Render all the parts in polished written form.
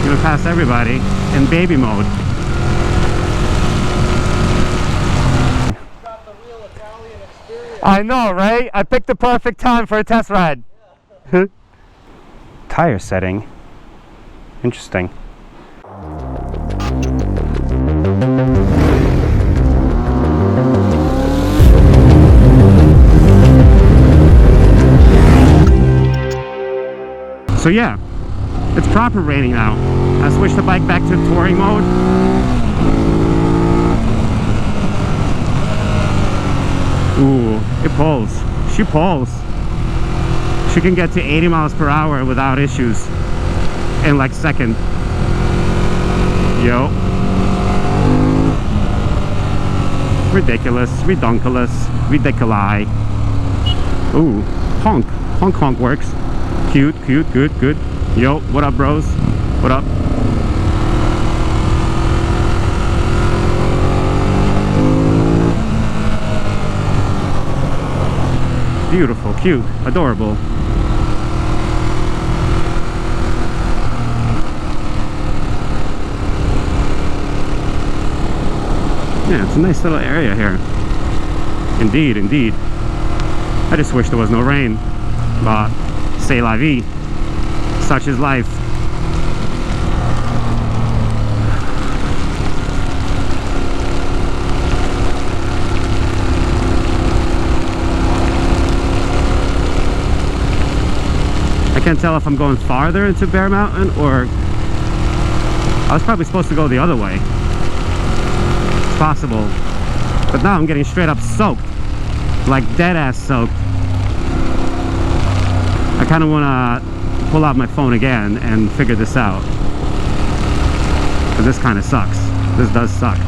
Gonna pass everybody in baby mode. Got the real Italian experience. I know, right? I picked the perfect time for a test ride. Yeah. Tire setting. Interesting. So yeah, it's proper raining now. I switched the bike back to touring mode. Ooh, it pulls. She pulls. She can get to 80 miles per hour without issues in like a second. Yo. Ridiculous, redunculous, ridiculi. Ooh, honk. Honk honk works. Cute, cute, good, good. Yo, what up, bros? What up? Beautiful, cute, adorable. Yeah, it's a nice little area here. Indeed, indeed. I just wish there was no rain. But c'est la vie. Such is life. I can't tell if I'm going farther into Bear Mountain or I was probably supposed to go the other way. It's possible. But now I'm getting straight up soaked. Like dead ass soaked. I kind of want to pull out my phone again and figure this out. Because this kind of sucks. This does suck.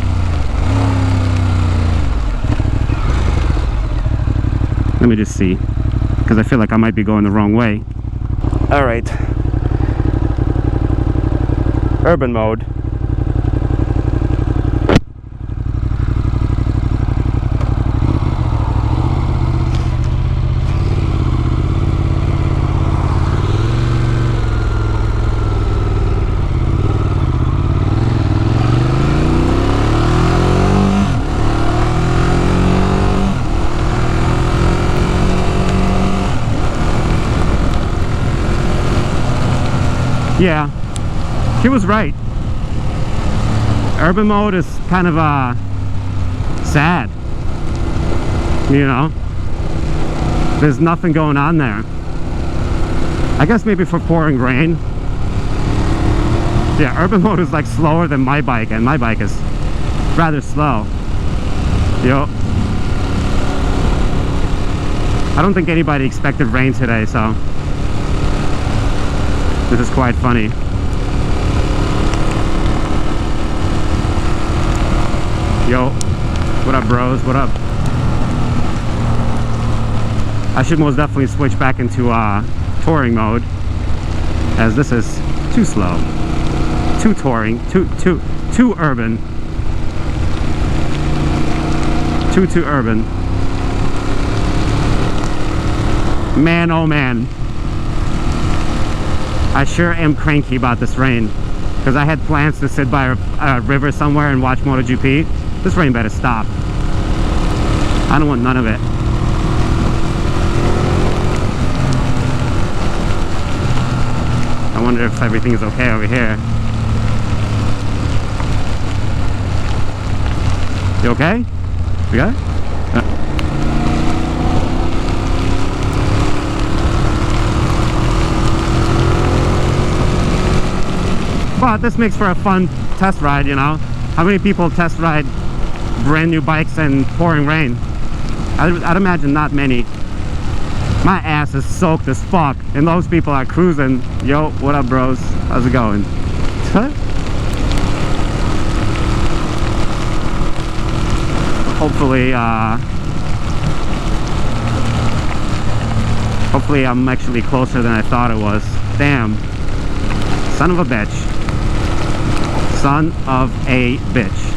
Let me just see. Because I feel like I might be going the wrong way. Alright. Urban mode. Yeah, he was right. Urban mode is kind of sad. You know, there's nothing going on there. I guess maybe for pouring rain. Yeah, urban mode is like slower than my bike, and my bike is rather slow. Yo. I don't think anybody expected rain today, so this is quite funny. Yo, what up, bros? What up? I should most definitely switch back into touring mode, as this is too slow, too touring, too urban, too urban. Man, oh man. I sure am cranky about this rain, because I had plans to sit by a river somewhere and watch MotoGP. This rain better stop. I don't want none of it. I wonder if everything is okay over here. You okay? You got it? But this makes for a fun test ride, you know. How many people test ride brand new bikes in pouring rain? I'd imagine not many. My ass is soaked as fuck, and those people are cruising. Yo, what up, bros? How's it going? Hopefully I'm actually closer than I thought it was. Damn. Son of a bitch. Son of a bitch.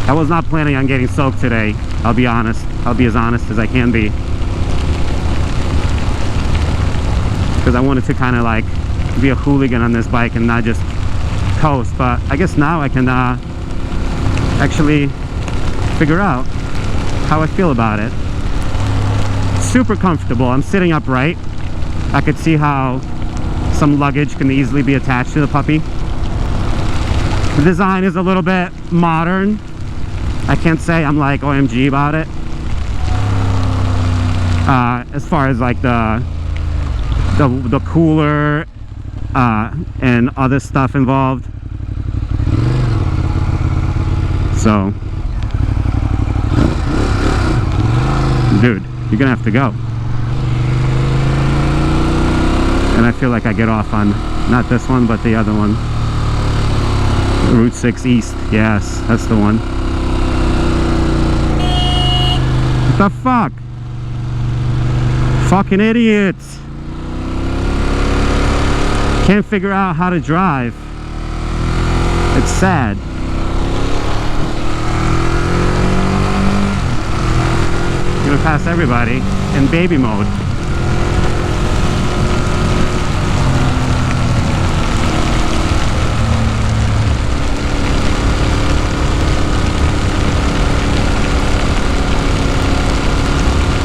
I was not planning on getting soaked today. I'll be honest. I'll be as honest as I can be. because I wanted to kind of like be a hooligan on this bike and not just coast. But I guess now I can actually figure out how I feel about it. Super comfortable. I'm sitting upright. I could see how some luggage can easily be attached to the puppy. The design is a little bit modern. I can't say I'm like OMG about it. As far as like the cooler and other stuff involved. So, dude, you're gonna have to go. And I feel like I get off on not this one, but the other one. Route 6 East. Yes, that's the one. What the fuck? Fucking idiots. Can't figure out how to drive. It's sad. Gonna pass everybody in baby mode.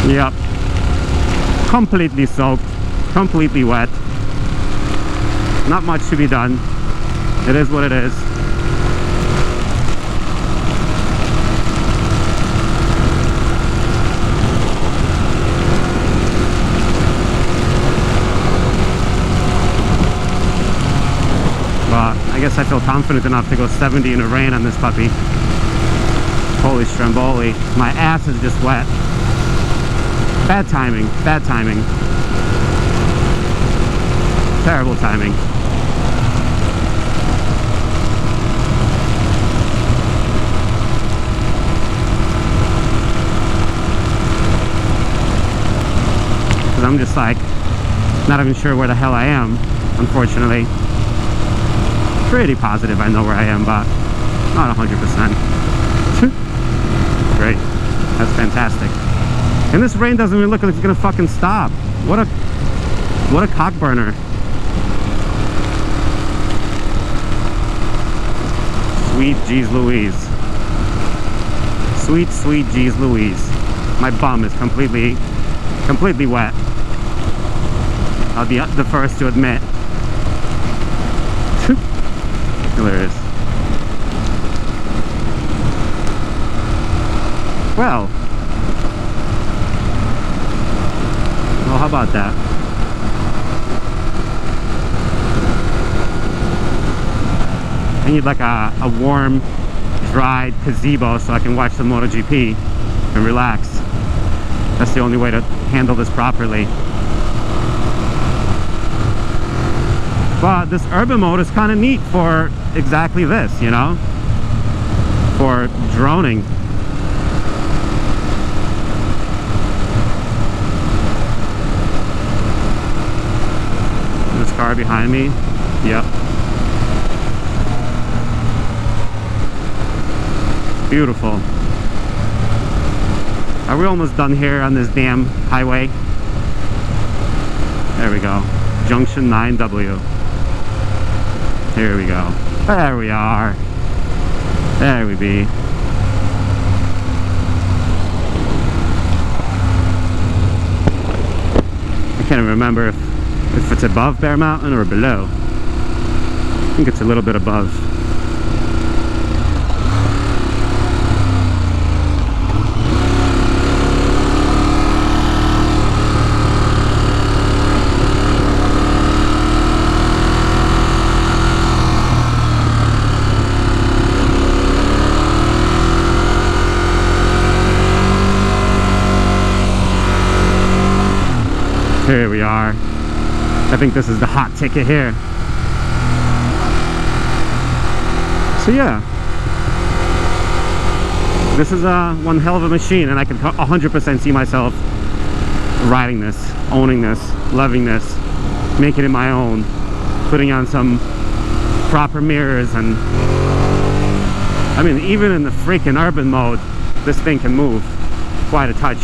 Yep. Completely soaked, completely wet. Not much to be done. It is what it is. But I guess I feel confident enough to go 70 in the rain on this puppy. Holy Stromboli. My ass is just wet. Bad timing, bad timing. Terrible timing. Because I'm just like, not even sure where the hell I am, unfortunately. Pretty positive I know where I am, but not 100%. Great, that's fantastic. And this rain doesn't even look like it's gonna fucking stop. What a cock burner. Sweet Jeez Louise. Sweet, sweet Jeez Louise. My bum is completely wet. I'll be the first to admit. Hilarious. Well, how about that? I need like a warm, dry gazebo so I can watch the MotoGP and relax. That's the only way to handle this properly. But this urban mode is kind of neat for exactly this, you know? For droning. This car behind me. Yep. Beautiful. Are we almost done here on this damn highway? There we go. Junction 9W. Here we go. There we are. There we be. I can't even remember if it's above Bear Mountain or below. I think it's a little bit above. Here we are. I think this is the hot ticket here. So yeah, this is one hell of a machine, and I can 100% see myself riding this, owning this, loving this, making it my own, putting on some proper mirrors, and I mean, even in the freaking urban mode, this thing can move quite a touch.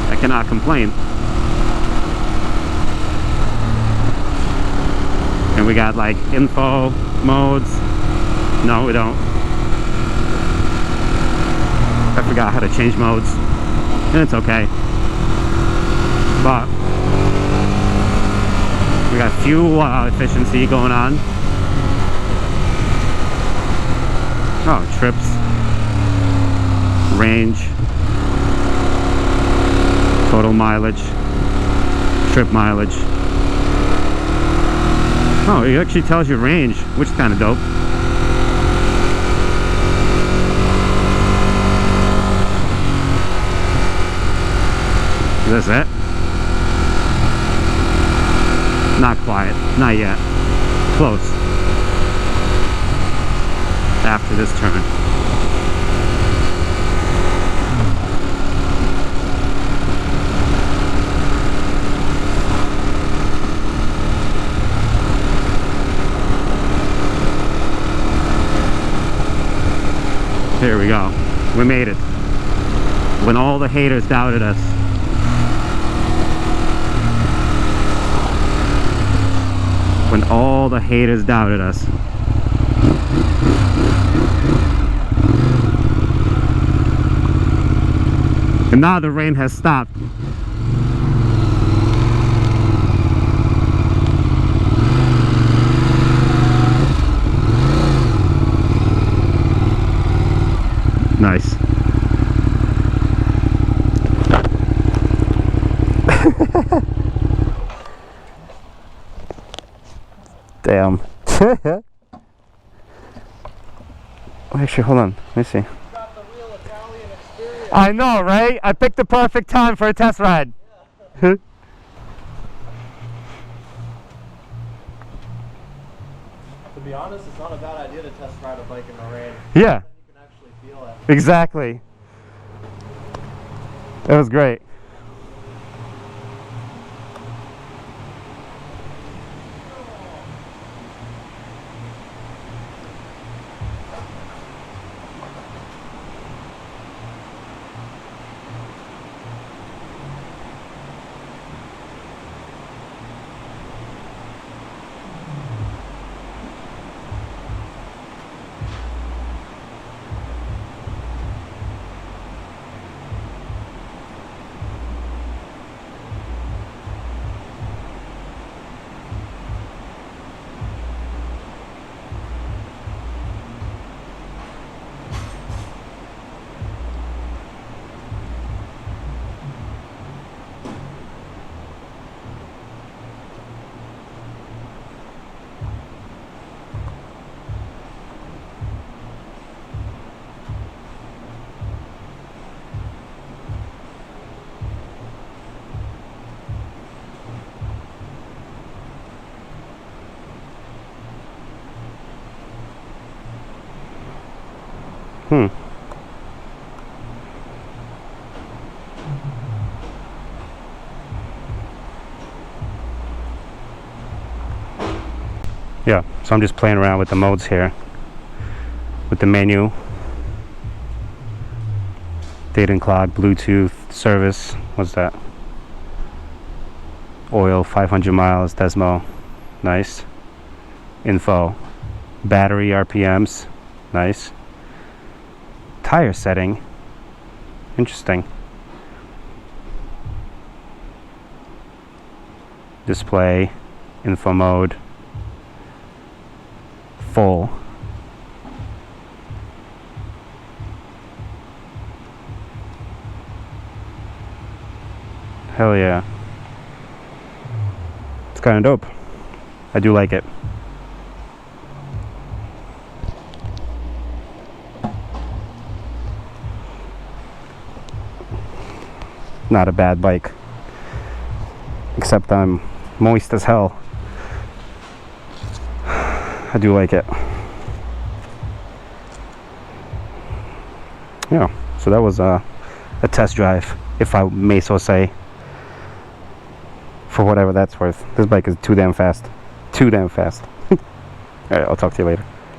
I cannot complain. And we got like info modes. No, we don't. I forgot how to change modes, and it's okay. But we got fuel efficiency going on. Oh, trips, range, total mileage, trip mileage. Oh, it actually tells you range, which is kind of dope. Is this it? Not quite, not yet. Close. After this turn. Here we go. We made it. When all the haters doubted us. When all the haters doubted us. And now the rain has stopped. Nice. Damn. Actually, hold on. Let me see. Got the real Italian experience. I know, right? I picked the perfect time for a test ride. To be honest, it's not a bad idea to test ride a bike in the rain. Yeah, Then you can actually feel it. exactly. That was great. Yeah, so I'm just playing around with the modes here. With the menu. Data and clock, Bluetooth, service, what's that? Oil, 500 miles, desmo, nice. Info, battery, RPMs, nice. Tire setting, interesting. Display, info mode, full. Hell yeah. It's kind of dope. I do like it. Not a bad bike. Except I'm moist as hell. I do like it. Yeah, so that was a test drive, if I may so say. For whatever that's worth. This bike is too damn fast. Too damn fast. Alright, I'll talk to you later.